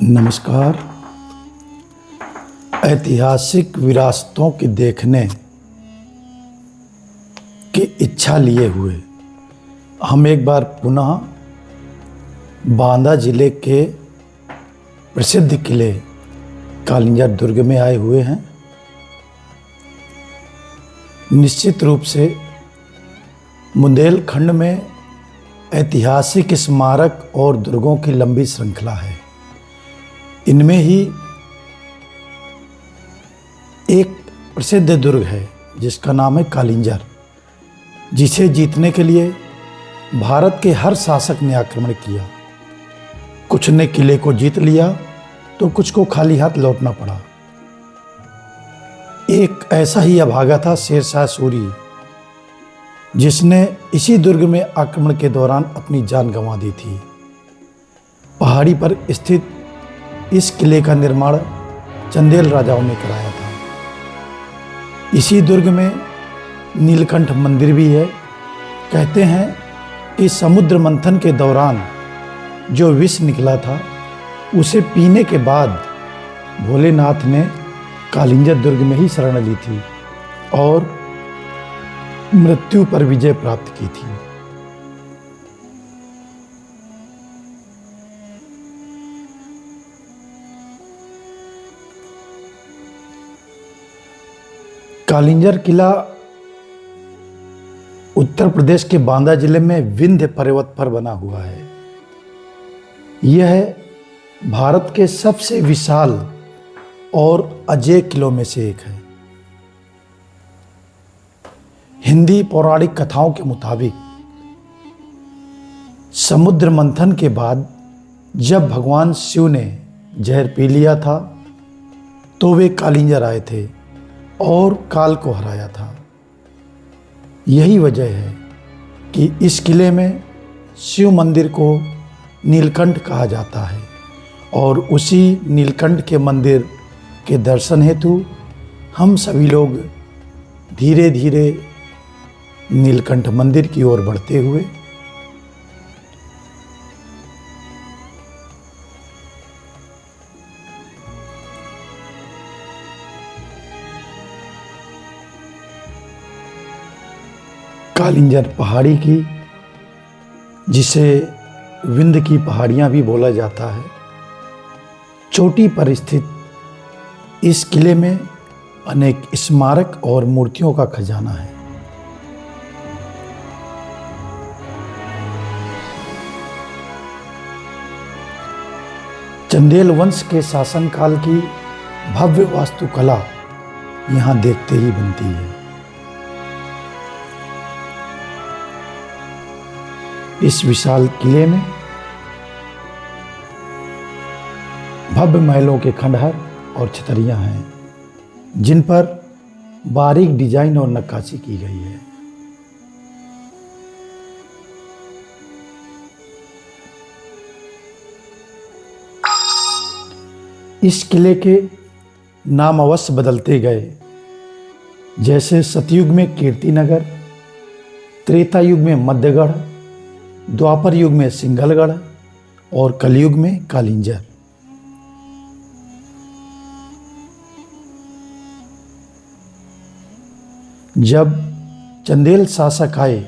नमस्कार। ऐतिहासिक विरासतों की देखने की इच्छा लिए हुए हम एक बार पुनः बांदा जिले के प्रसिद्ध किले कालिंजर दुर्ग में आए हुए हैं। निश्चित रूप से बुंदेलखंड में ऐतिहासिक स्मारक और दुर्गों की लंबी श्रृंखला है। इनमें ही एक प्रसिद्ध दुर्ग है जिसका नाम है कालिंजर, जिसे जीतने के लिए भारत के हर शासक ने आक्रमण किया। कुछ ने किले को जीत लिया तो कुछ को खाली हाथ लौटना पड़ा। एक ऐसा ही अभागा था शेरशाह सूरी, जिसने इसी दुर्ग में आक्रमण के दौरान अपनी जान गंवा दी थी। पहाड़ी पर स्थित इस किले का निर्माण चंदेल राजाओं ने कराया था। इसी दुर्ग में नीलकंठ मंदिर भी है। कहते हैं कि समुद्र मंथन के दौरान जो विष निकला था, उसे पीने के बाद भोलेनाथ ने कालिंजर दुर्ग में ही शरण ली थी और मृत्यु पर विजय प्राप्त की थी। कालिंजर किला उत्तर प्रदेश के बांदा जिले में विंध्य पर्वत पर बना हुआ है। यह भारत के सबसे विशाल और अजेय किलों में से एक है। हिंदी पौराणिक कथाओं के मुताबिक समुद्र मंथन के बाद जब भगवान शिव ने जहर पी लिया था तो वे कालिंजर आए थे और काल को हराया था। यही वजह है कि इस किले में शिव मंदिर को नीलकंठ कहा जाता है और उसी नीलकंठ के मंदिर के दर्शन हेतु हम सभी लोग धीरे धीरे नीलकंठ मंदिर की ओर बढ़ते हुए कालिंजर पहाड़ी की, जिसे विंध्य की पहाड़ियाँ भी बोला जाता है, चोटी पर स्थित इस किले में अनेक स्मारक और मूर्तियों का खजाना है। चंदेल वंश के शासनकाल की भव्य वास्तुकला यहाँ देखते ही बनती है। इस विशाल किले में भव्य महलों के खंडहर और छतरियां हैं, जिन पर बारीक डिजाइन और नक्काशी की गई है। इस किले के नाम अवश्य बदलते गए, जैसे सतयुग में कीर्तिनगर, त्रेता युग में मध्यगढ़, द्वापर युग में सिंघलगढ़ और कलयुग में कालिंजर। जब चंदेल शासक आए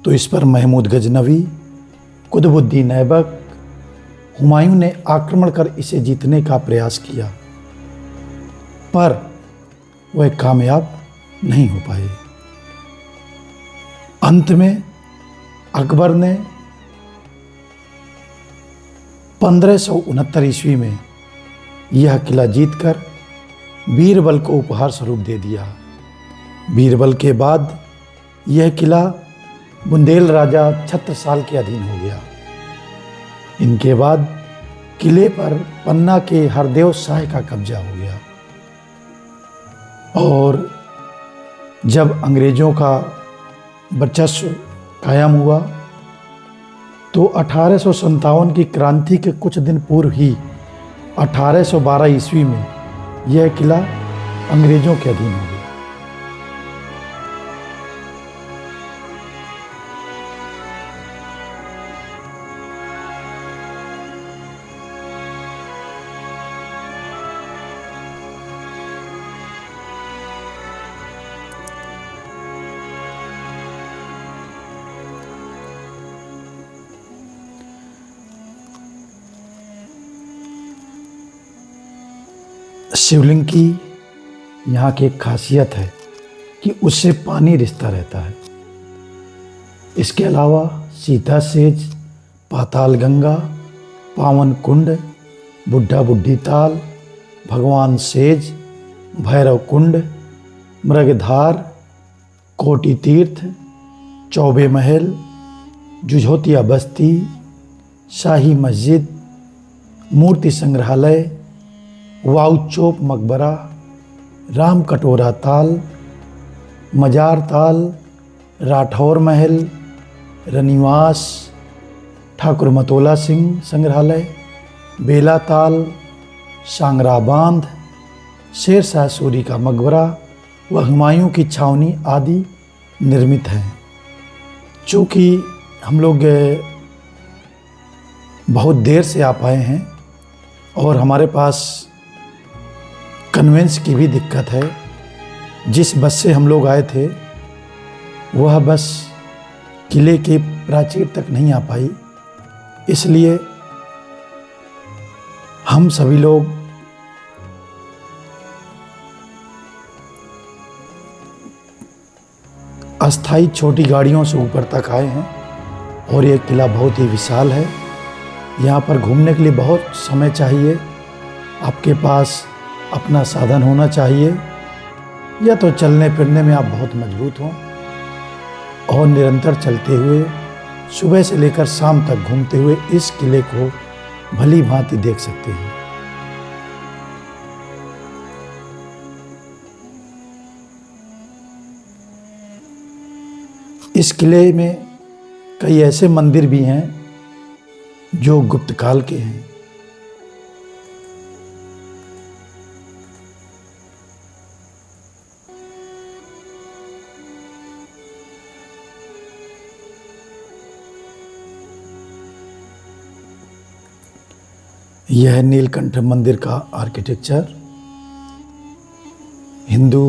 तो इस पर महमूद गजनवी, कुतुबुद्दीन ऐबक, हुमायूं ने आक्रमण कर इसे जीतने का प्रयास किया, पर वह कामयाब नहीं हो पाए। अंत में अकबर ने 1569 ईस्वी में यह किला जीतकर बीरबल को उपहार स्वरूप दे दिया। बीरबल के बाद यह किला बुंदेल राजा छत्रसाल के अधीन हो गया। इनके बाद किले पर पन्ना के हरदेव शाह का कब्जा हो गया और जब अंग्रेजों का वर्चस्व कायम हुआ तो 1857 की क्रांति के कुछ दिन पूर्व ही 1812 ईस्वी में यह किला अंग्रेजों के अधीन हो गया। शिवलिंग की यहाँ की एक खासियत है कि उससे पानी रिसता रहता है। इसके अलावा सीता सेज, पाताल गंगा, पावन कुंड, बुढ़ा बुढ़ी ताल, भगवान सेज, भैरव कुंड, मृगधार, कोटि तीर्थ, चौबे महल, जुझोतिया बस्ती, शाही मस्जिद, मूर्ति संग्रहालय, वाउचोप मकबरा, राम कटोरा ताल, मजार ताल, राठौर महल, रनिवास, ठाकुर मतोला सिंह संग्रहालय, बेला ताल, सांगरा बांध, शेर शाह सूरी का मकबरा व हुमायूं की छावनी आदि निर्मित हैं। चूँकि हम लोग बहुत देर से आ पाए हैं और हमारे पास कन्वेंस की भी दिक्कत है। जिस बस से हम लोग आए थे वह बस किले के प्राचीर तक नहीं आ पाई, इसलिए हम सभी लोग अस्थाई छोटी गाड़ियों से ऊपर तक आए हैं और यह किला बहुत ही विशाल है। यहाँ पर घूमने के लिए बहुत समय चाहिए। आपके पास अपना साधन होना चाहिए या तो चलने फिरने में आप बहुत मजबूत हों और निरंतर चलते हुए सुबह से लेकर शाम तक घूमते हुए इस किले को भली भांति देख सकते हैं। इस किले में कई ऐसे मंदिर भी हैं जो गुप्त काल के हैं। यह नीलकंठ मंदिर का आर्किटेक्चर हिंदू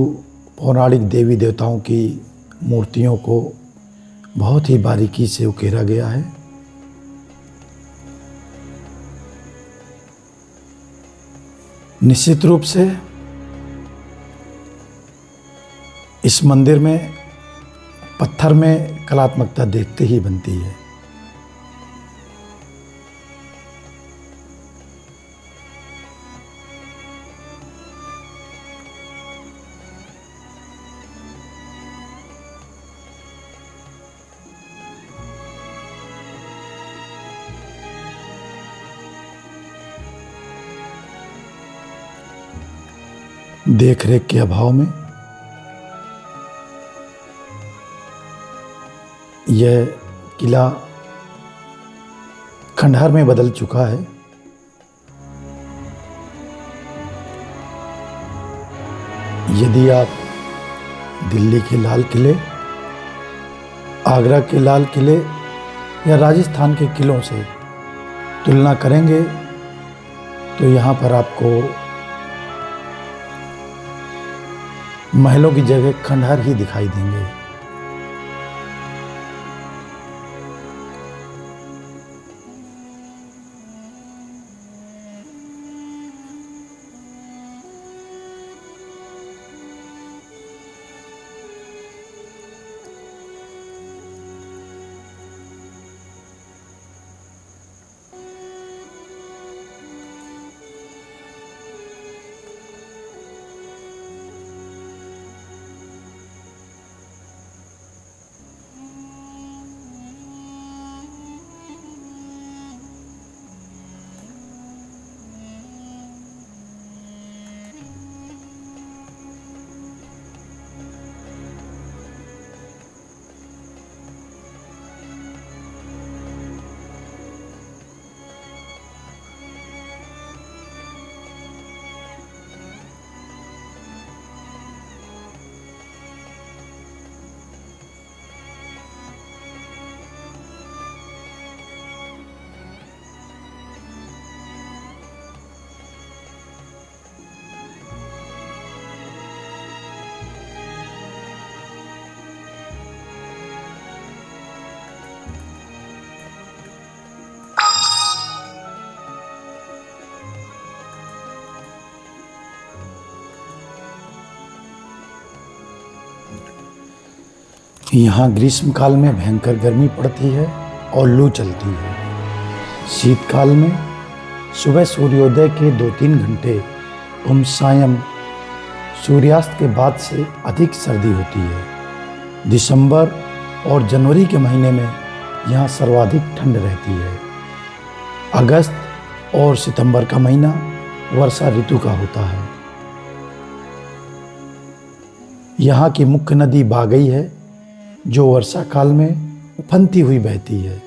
पौराणिक देवी देवताओं की मूर्तियों को बहुत ही बारीकी से उकेरा गया है। निश्चित रूप से इस मंदिर में पत्थर में कलात्मकता देखते ही बनती है। देख रेख के अभाव में यह किला खंडहर में बदल चुका है। यदि आप दिल्ली के लाल किले, आगरा के लाल किले या राजस्थान के किलों से तुलना करेंगे तो यहाँ पर आपको महलों की जगह खंडहर ही दिखाई देंगे। यहाँ ग्रीष्म काल में भयंकर गर्मी पड़ती है और लू चलती है। शीतकाल में सुबह सूर्योदय के 2-3 घंटे एवं सायं सूर्यास्त के बाद से अधिक सर्दी होती है। दिसंबर और जनवरी के महीने में यहाँ सर्वाधिक ठंड रहती है। अगस्त और सितंबर का महीना वर्षा ऋतु का होता है। यहाँ की मुख्य नदी बागई है जो वर्षा काल में उफनती हुई बहती है।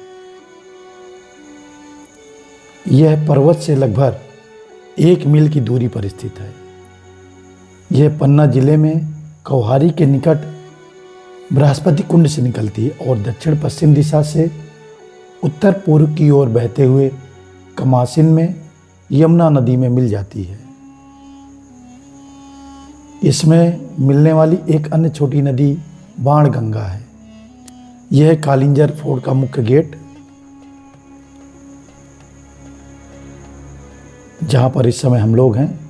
यह पर्वत से लगभग 1 मील की दूरी पर स्थित है। यह पन्ना जिले में कौहारी के निकट बृहस्पति कुंड से निकलती है और दक्षिण पश्चिम दिशा से उत्तर पूर्व की ओर बहते हुए कमासिन में यमुना नदी में मिल जाती है। इसमें मिलने वाली एक अन्य छोटी नदी बाणगंगा है। यह कालिंजर फोर्ट का मुख्य गेट, जहां पर इस समय हम लोग हैं।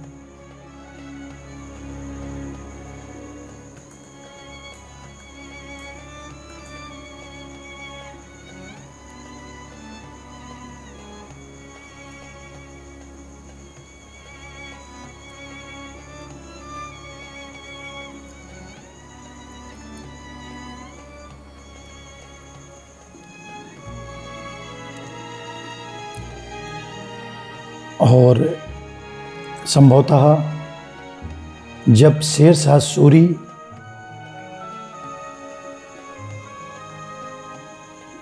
और संभवतः जब शेरशाह सूरी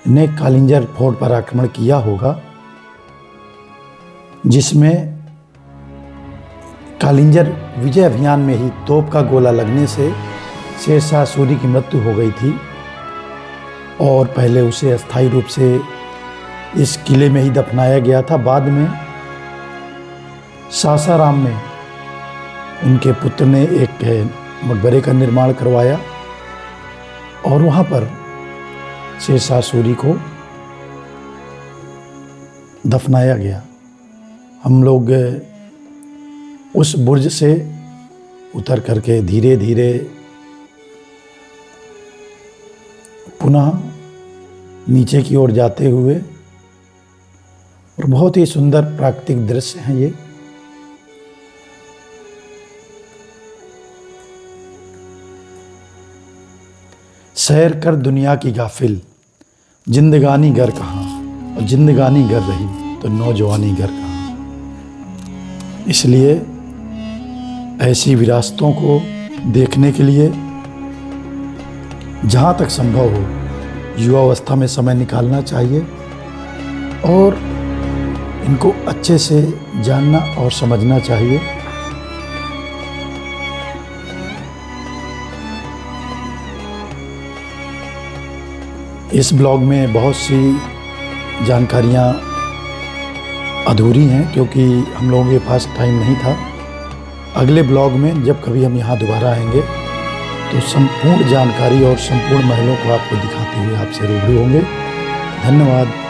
ने कालिंजर फोर्ट पर आक्रमण किया होगा, जिसमें कालिंजर विजय अभियान में ही तोप का गोला लगने से शेरशाह सूरी की मृत्यु हो गई थी और पहले उसे अस्थायी रूप से इस किले में ही दफनाया गया था। बाद में सासाराम में उनके पुत्र ने एक मकबरे का निर्माण करवाया और वहाँ पर शेरशाह सूरी को दफनाया गया। हम लोग उस बुर्ज से उतर करके धीरे धीरे पुनः नीचे की ओर जाते हुए, और बहुत ही सुंदर प्राकृतिक दृश्य हैं ये। सैर कर दुनिया की गाफिल, जिंदगानी घर कहाँ, और जिंदगानी घर रही तो नौजवानी घर कहाँ। इसलिए ऐसी विरासतों को देखने के लिए जहाँ तक संभव हो युवावस्था में समय निकालना चाहिए और इनको अच्छे से जानना और समझना चाहिए। इस ब्लॉग में बहुत सी जानकारियाँ अधूरी हैं क्योंकि हम लोगों के पास टाइम नहीं था। अगले ब्लॉग में जब कभी हम यहाँ दोबारा आएंगे तो संपूर्ण जानकारी और संपूर्ण महलों को आपको दिखाते हुए आपसे रूबरू होंगे। धन्यवाद।